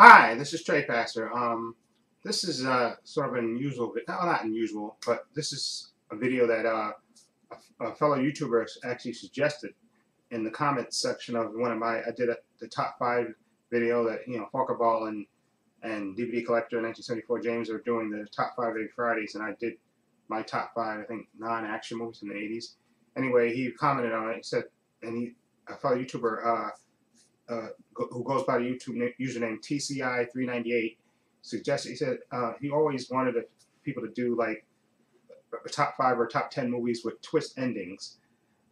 Hi, this is Trepacer. This is sort of an unusual, no, not unusual, but this is a video that a fellow YouTuber actually suggested in the comments section of one of my. I did the top 5 video that Falker Ball and DVD Collector 1974 James are doing the top 5 every Fridays, and I did my top 5, I think, non-action movies in the 80s. Anyway, he commented on it. He said, a fellow YouTuber. Who goes by the YouTube username TCI398 suggested, he said he always wanted people to do like a top 5 or top 10 movies with twist endings.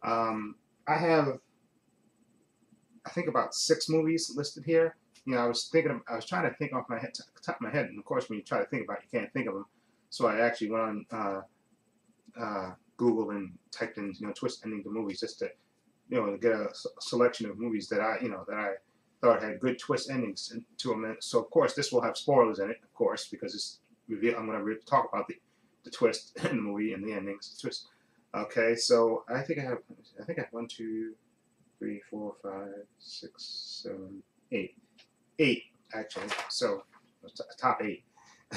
I have, I think, about 6 movies listed here. I was trying to think off my head, top of my head, and of course when you try to think about it, you can't think of them. So I actually went on Google and typed in twist ending to movies just to to get a selection of movies that I thought had good twist endings to them. So of course this will have spoilers in it, of course, because I'm going to talk about the twist in the movie and the endings. The twist. Okay, so I think I have 1, 2, 3, 4, 5, 6, 7, 8 actually. So top 8,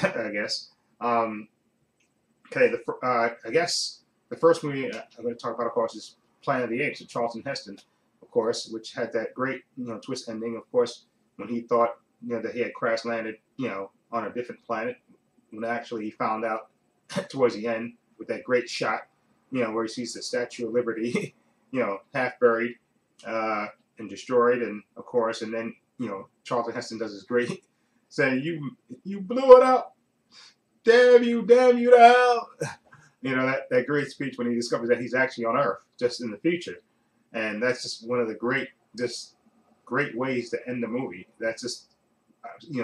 I guess. Okay, I guess the first movie I'm going to talk about, of course, is Planet of the Apes of Charlton Heston, of course, which had that great twist ending, of course, when he thought that he had crash landed on a different planet, when actually he found out towards the end with that great shot where he sees the Statue of Liberty half buried and destroyed, and of course, and then Charlton Heston does his great saying, you blew it up, damn you to hell. That great speech when he discovers that he's actually on Earth, just in the future. And that's just one of the great ways to end the movie. That's just,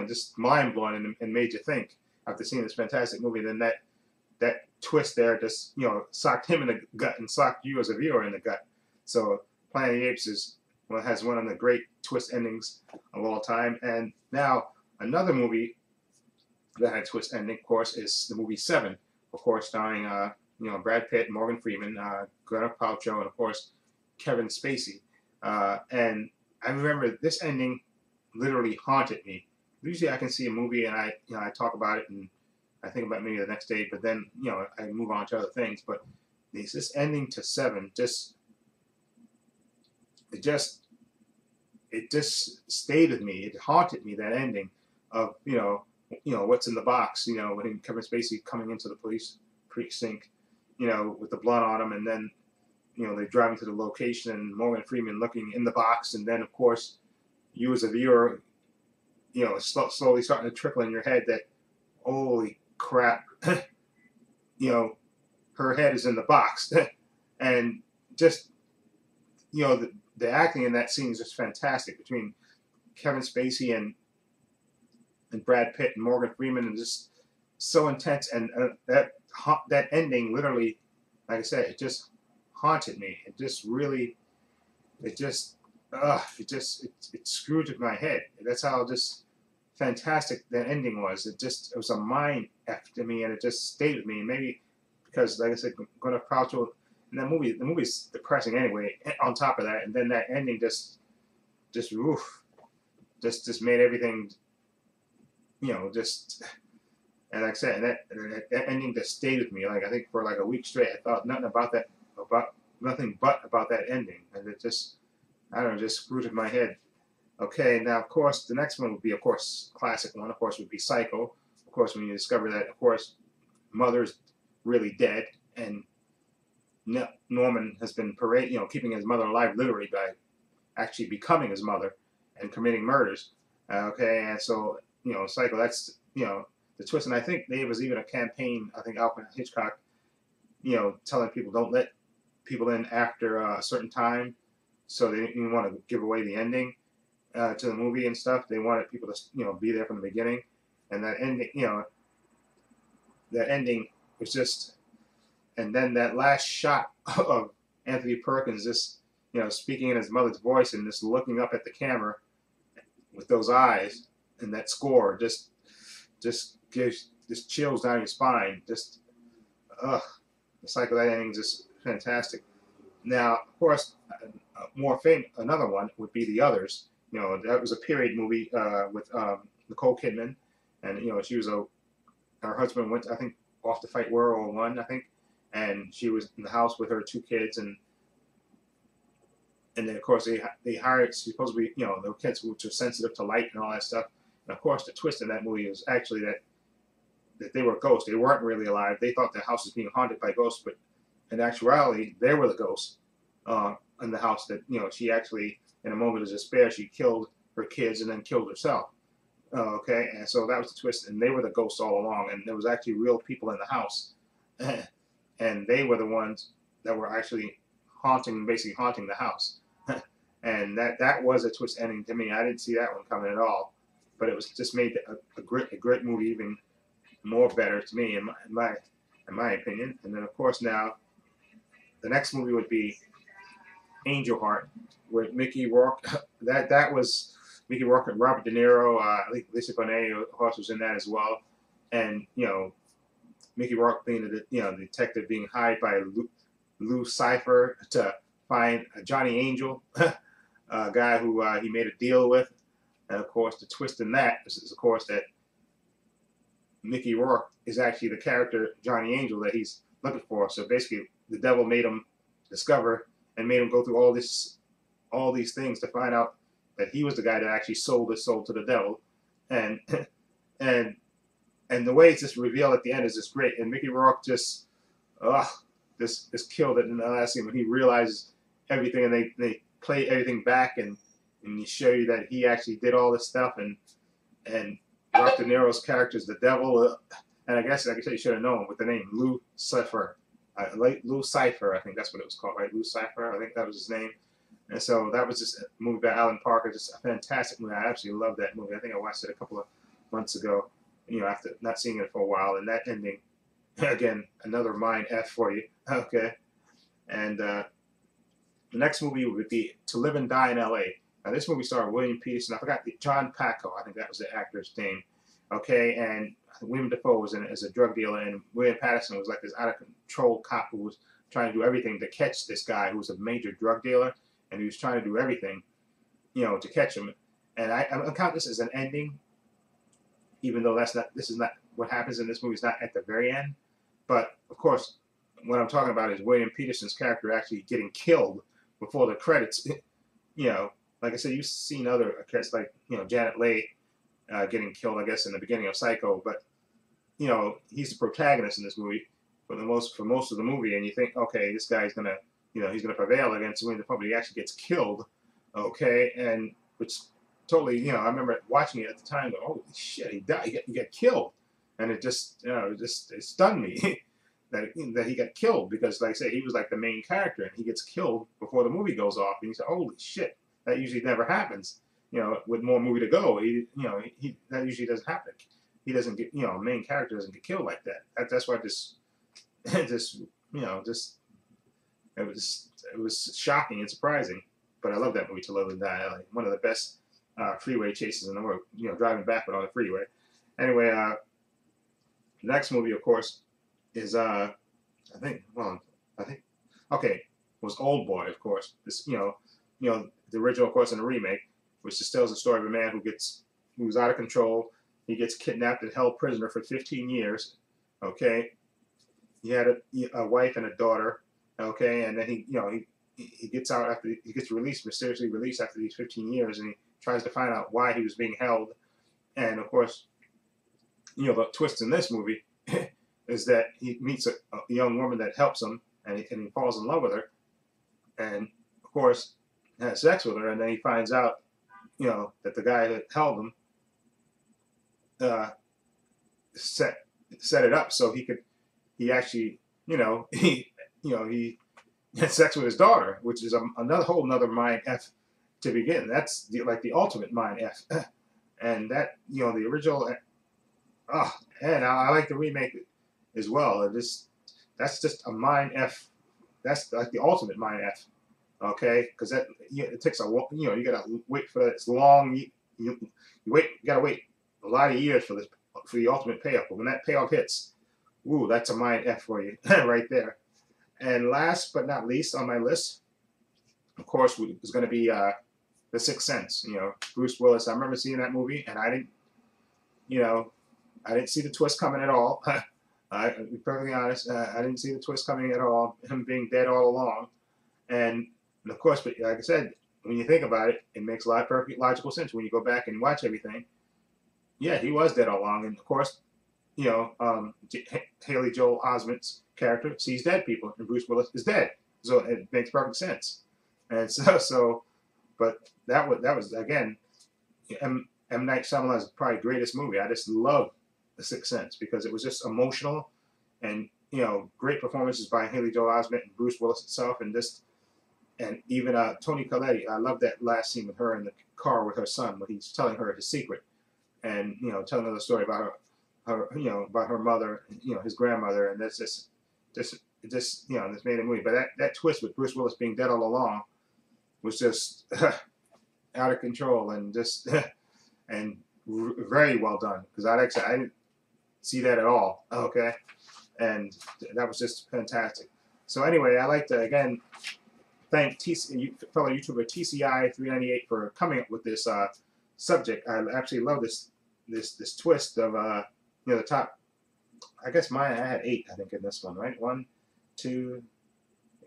just mind-blowing and made you think after seeing this fantastic movie. Then that twist there just, socked him in the gut and socked you as a viewer in the gut. So Planet of the Apes has one of the great twist endings of all time. And now another movie that had a twist ending, of course, is the movie Seven. Of course, starring Brad Pitt, Morgan Freeman, Gwyneth Paltrow, and of course Kevin Spacey. And I remember this ending literally haunted me. Usually, I can see a movie and I talk about it and I think about it maybe the next day, but then I move on to other things. But this ending to Seven it just stayed with me. It haunted me. That ending of what's in the box, when Kevin Spacey coming into the police precinct, with the blood on him, and then, they're driving to the location and Morgan Freeman looking in the box, and then, of course, you as a viewer, slowly starting to trickle in your head that, holy crap, her head is in the box. And just, the acting in that scene is just fantastic between Kevin Spacey and Brad Pitt and Morgan Freeman, and just so intense. And that ending, literally, like I said, it just haunted me. It screwed with my head. That's how just fantastic that ending was. It was a mind F to me, and it just stayed with me. And maybe because, like I said, Gwyneth Paltrow in that movie, the movie's depressing anyway. On top of that, and then that ending just made everything. And like I said, that ending just stayed with me. Like, I think for like a week straight, I thought nothing but about that ending, and it just, I don't know, just screwed with my head. Okay, now of course the next one would be, of course, classic one. Of course, would be Psycho. Of course, when you discover that, of course, Mother's really dead, and Norman has been keeping his mother alive literally by actually becoming his mother and committing murders. Okay, and so. Psycho, that's, the twist. And I think there was even a campaign, I think Alfred Hitchcock, telling people don't let people in after a certain time. So they didn't want to give away the ending to the movie and stuff. They wanted people to, be there from the beginning. And that ending was just, and then that last shot of Anthony Perkins just, speaking in his mother's voice and just looking up at the camera with those eyes. And that score just gives chills down your spine. Just, the Psycho, that ending is just fantastic. Now, of course, more famous, another one would be The Others. That was a period movie with Nicole Kidman, and she was her husband went, I think, off to fight World War One, I think, and she was in the house with her two kids, and then of course they hired supposedly the kids which are sensitive to light and all that stuff. And of course the twist in that movie was actually that they were ghosts. They weren't really alive. They thought the house was being haunted by ghosts, but in actuality they were the ghosts in the house. That she actually, in a moment of despair, she killed her kids and then killed herself. Okay, and so that was the twist, and they were the ghosts all along, and there was actually real people in the house, and they were the ones that were actually basically haunting the house. And that was a twist ending to me. I didn't see that one coming at all, but it was just made a great movie even more better to me in my opinion. And then of course now the next movie would be Angel Heart with Mickey Rourke. that was Mickey Rourke and Robert De Niro. I think Lisa Bonet, of course, was in that as well. And Mickey Rourke being the detective being hired by Lou Cipher to find Johnny Angel, a guy who he made a deal with. And of course, the twist in that is of course that Mickey Rourke is actually the character Johnny Angel that he's looking for. So basically, the devil made him discover and made him go through all these things to find out that he was the guy that actually sold his soul to the devil. And the way it's just revealed at the end is just great. And Mickey Rourke just killed it in the last scene when he realizes everything, and they play everything back and you show you that he actually did all this stuff, and Robert De Niro's character is the devil, and I guess you should have known with the name Lou Cipher. Lou Cipher, I think that's what it was called, right? Lou Cipher, I think that was his name. And so that was just a movie by Alan Parker, just a fantastic movie. I absolutely love that movie. I think I watched it a couple of months ago, after not seeing it for a while, and that ending, again, another mind F for you. Okay. And the next movie would be To Live and Die in L.A. Now, this movie starred William Peterson. I forgot John Paco. I think that was the actor's name. Okay, and William Dafoe was in it as a drug dealer, and William Patterson was like this out-of-control cop who was trying to do everything to catch this guy who was a major drug dealer, and he was trying to do everything, to catch him. And I count this as an ending, even though this is not what happens in this movie. It's not at the very end. But of course, what I'm talking about is William Peterson's character actually getting killed before the credits. Like I said, you've seen other characters like Janet Leigh getting killed, I guess, in the beginning of Psycho. But he's the protagonist in this movie for most of the movie, and you think, okay, this guy's gonna he's gonna prevail against William Dafoe, but he actually gets killed. Okay, and which totally I remember watching it at the time. Going, holy shit, he died. He got killed, and it just it stunned me. That he got killed, because, like I said, he was like the main character, and he gets killed before the movie goes off. And you say, "Holy shit, that usually never happens." With more movie to go, that usually doesn't happen. He doesn't get, main character doesn't get killed like that. That's why it was shocking and surprising. But I love that movie, To Live and Die. Like, one of the best freeway chases in the world. Driving backward on the freeway. Anyway, the next movie, of course, is was Old Boy, of course. This the original, of course, and the remake, which just tells the story of a man who's out of control. He gets kidnapped and held prisoner for 15 years. Okay, he had a wife and a daughter. Okay, and then he gets out after he gets mysteriously released after these 15 years, and he tries to find out why he was being held. And of course, the twist in this movie is that he meets a young woman that helps him, and he falls in love with her, and of course has sex with her, and then he finds out, that the guy that held him set it up so he actually he had sex with his daughter, which is another mind F to begin. That's the ultimate mind F, and that the original. And I like the remake as well. That's just a mind F. That's like the ultimate mind F. Okay, because it takes you gotta wait for that. It's long. You gotta wait a lot of years for the ultimate payoff. But when that payoff hits, ooh, that's a mind F for you right there. And last but not least on my list, of course, is going to be The Sixth Sense. Bruce Willis. I remember seeing that movie, and I didn't you know, I didn't see the twist coming at all. I'll be perfectly honest. I didn't see the twist coming at all. Him being dead all along, and of course, but like I said, when you think about it, it makes a lot of perfect logical sense when you go back and watch everything. Yeah, he was dead all along, and of course, you know, Haley Joel Osment's character sees dead people, and Bruce Willis is dead, so it makes perfect sense. And but that was again, M. Night Shyamalan's probably greatest movie. I just love The Sixth Sense because it was just emotional, and great performances by Haley Joel Osment and Bruce Willis itself, and even Toni Collette. I love that last scene with her in the car with her son when he's telling her his secret, and telling her the story about her about her mother, his grandmother, and that's just this made a movie. But that twist with Bruce Willis being dead all along was just out of control and just and very well done, because I didn't see that at all. Okay, and that was just fantastic. So anyway, I like to again thank fellow YouTuber TCI398 for coming up with this subject. I actually love this twist of the top. I guess I had 8, I think, in this one, right? 1, 2,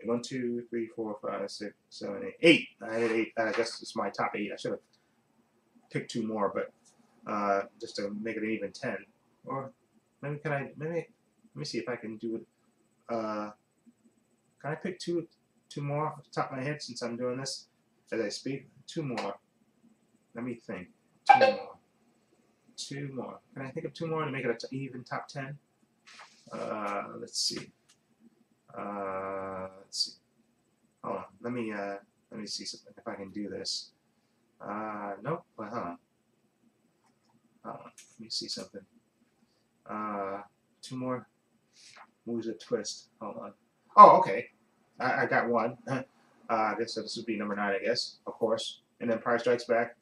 3, 4, 5, 6, 7, 8. 8. I had 8. I guess it's my top 8. I should have picked 2 more, but just to make it an even 10. Or maybe let me see if I can do it. Can I pick two more off the top of my head since I'm doing this as I speak? 2 more. Let me think. 2 more. 2 more. Can I think of 2 more to make it an even top 10? Let's see. Let's see. Hold on. Let me see something if I can do this. Nope. Well, hold on. Hold on. Let me see something. 2 more movies with twist. Hold on. Oh, okay. I got one. I guess this would be number 9, I guess, of course. And then Empire Strikes Back.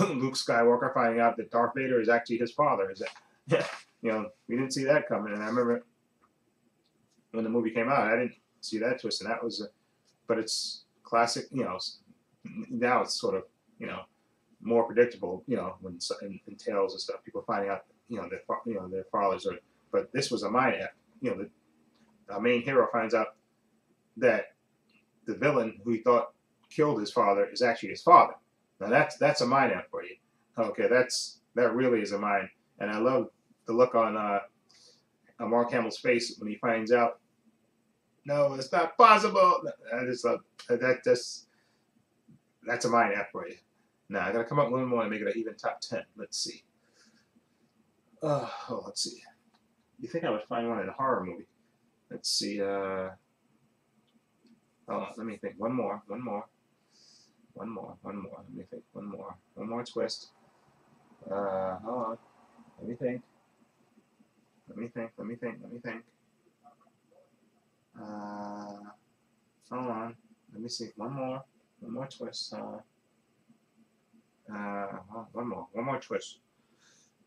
Luke Skywalker finding out that Darth Vader is actually his father. Is that, we didn't see that coming. And I remember when the movie came out, I didn't see that twist, and that was, but it's classic. Now it's sort of, more predictable. When in tales and stuff, people finding out, their fathers are. But this was a mind app. The main hero finds out that the villain who he thought killed his father is actually his father. Now that's a mind app for you. Okay, that really is a mind. And I love the look on Mark Hamill's face when he finds out. No, it's not possible. I just love that's a mind app for you. Now I gotta come up with one more and make it an even top 10. Let's see. Let's see. You think I would find one in a horror movie? Let's see. Hold on, let me think. One more. Let me think. One more twist. Hold on. Let me think. Hold on. Let me see. One more twist. One more twist.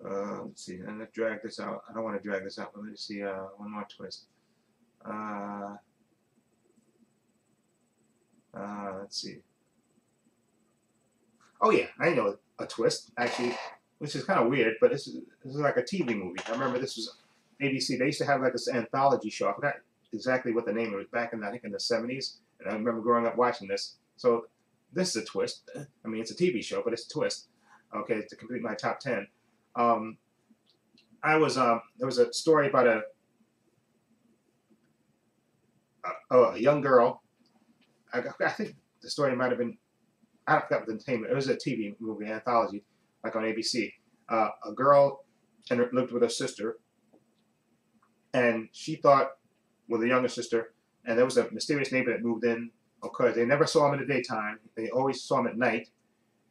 Let's see. And let's drag this out. I don't want to drag this out, but let's see. One more twist. Let's see. Oh yeah, I know a twist actually, which is kind of weird, but this is like a TV movie. I remember this was ABC. They used to have like this anthology show. I forgot exactly what the name was back in I think in the 70s, and I remember growing up watching this. So this is a twist. I mean, it's a TV show, but it's a twist. Okay, to complete my top 10. There was a story about a young girl. I think the story might have been, I forgot the name. It was a TV movie anthology, like on ABC. A girl lived with her sister, and she thought with a younger sister, and there was a mysterious neighbor that moved in. Okay, they never saw him in the daytime. They always saw him at night,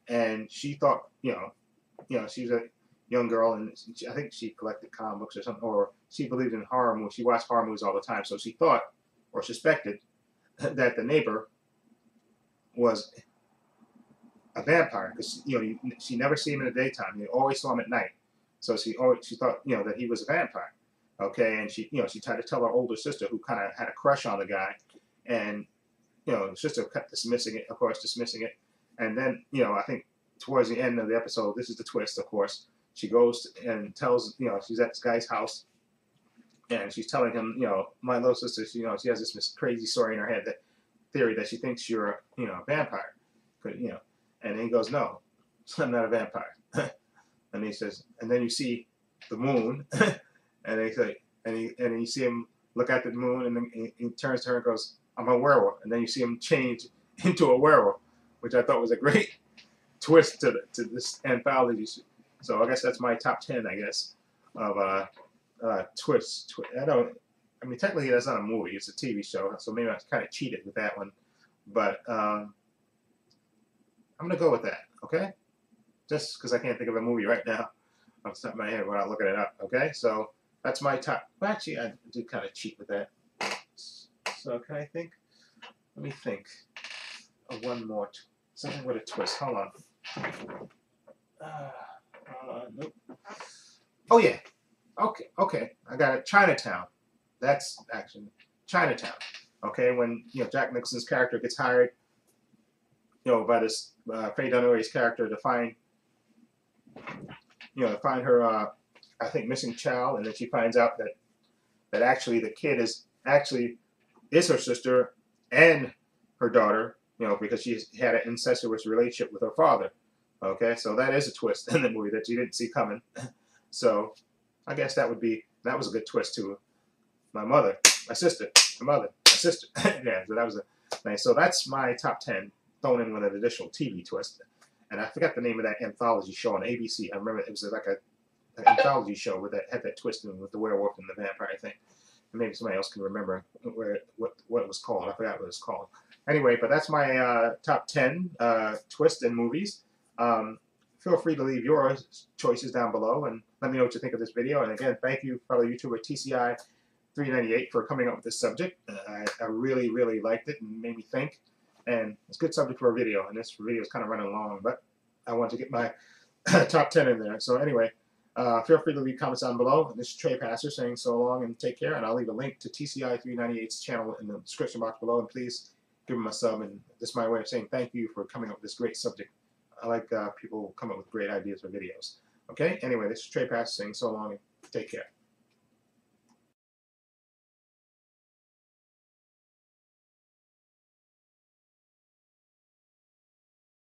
and she thought, she was a young girl, and I think she collected comic books or something, or she believed in horror movies. She watched horror movies all the time, so she thought or suspected that the neighbor was a vampire, because she never see him in the daytime. You always saw him at night, so she thought that he was a vampire. Okay, and she tried to tell her older sister, who kind of had a crush on the guy, and the sister kept dismissing it, and then I think towards the end of the episode, this is the twist, of course. she goes and tells, she's at this guy's house, and she's telling him, my little sister, she has this crazy story in her head, that theory that she thinks you're, a vampire, and he goes, no, I'm not a vampire. And he says, and then you see the moon, and they say, and you see him look at the moon, and then he turns to her and goes, I'm a werewolf, and then you see him change into a werewolf, which I thought was a great twist to this anthology. So I guess that's my top 10, I guess, of twists. I mean, technically that's not a movie; it's a TV show. So maybe I kind of cheated with that one, but I'm gonna go with that. Okay, just because I can't think of a movie right now off the top of my head without looking it up. Okay, so that's my top. Well, actually, I did kind of cheat with that. So can I think? Let me think of one more. Something with a twist. Hold on. Nope. Oh yeah. Okay. I got it. Chinatown. That's actually Chinatown. Okay, when Jack Nicholson's character gets hired, by this Faye Dunaway's character to find, her, I think, missing child, and then she finds out that actually the kid is her sister and her daughter, because she had an incestuous relationship with her father. Okay, so that is a twist in the movie that you didn't see coming. So I guess that was a good twist too. My mother, my sister, my mother, my sister. Yeah, so that was a nice. So that's my top 10, thrown in with an additional TV twist. And I forgot the name of that anthology show on ABC. I remember it was like an anthology show that had that twist in with the werewolf and the vampire thing. And maybe somebody else can remember what it was called. I forgot what it was called. Anyway, but that's my top 10 twists in movies. Feel free to leave your choices down below and let me know what you think of this video. And again, thank you, fellow YouTuber TCI398, for coming up with this subject. I really, really liked it and made me think. And it's a good subject for a video. And this video is kind of running long, but I want to get my top 10 in there. So anyway, feel free to leave comments down below. This is Trepacer saying so long and take care. And I'll leave a link to TCI398's channel in the description box below. And please give him a sub. And this is my way of saying thank you for coming up with this great subject. I like people who come up with great ideas for videos. Okay? Anyway, this is Trepacer saying so long and take care.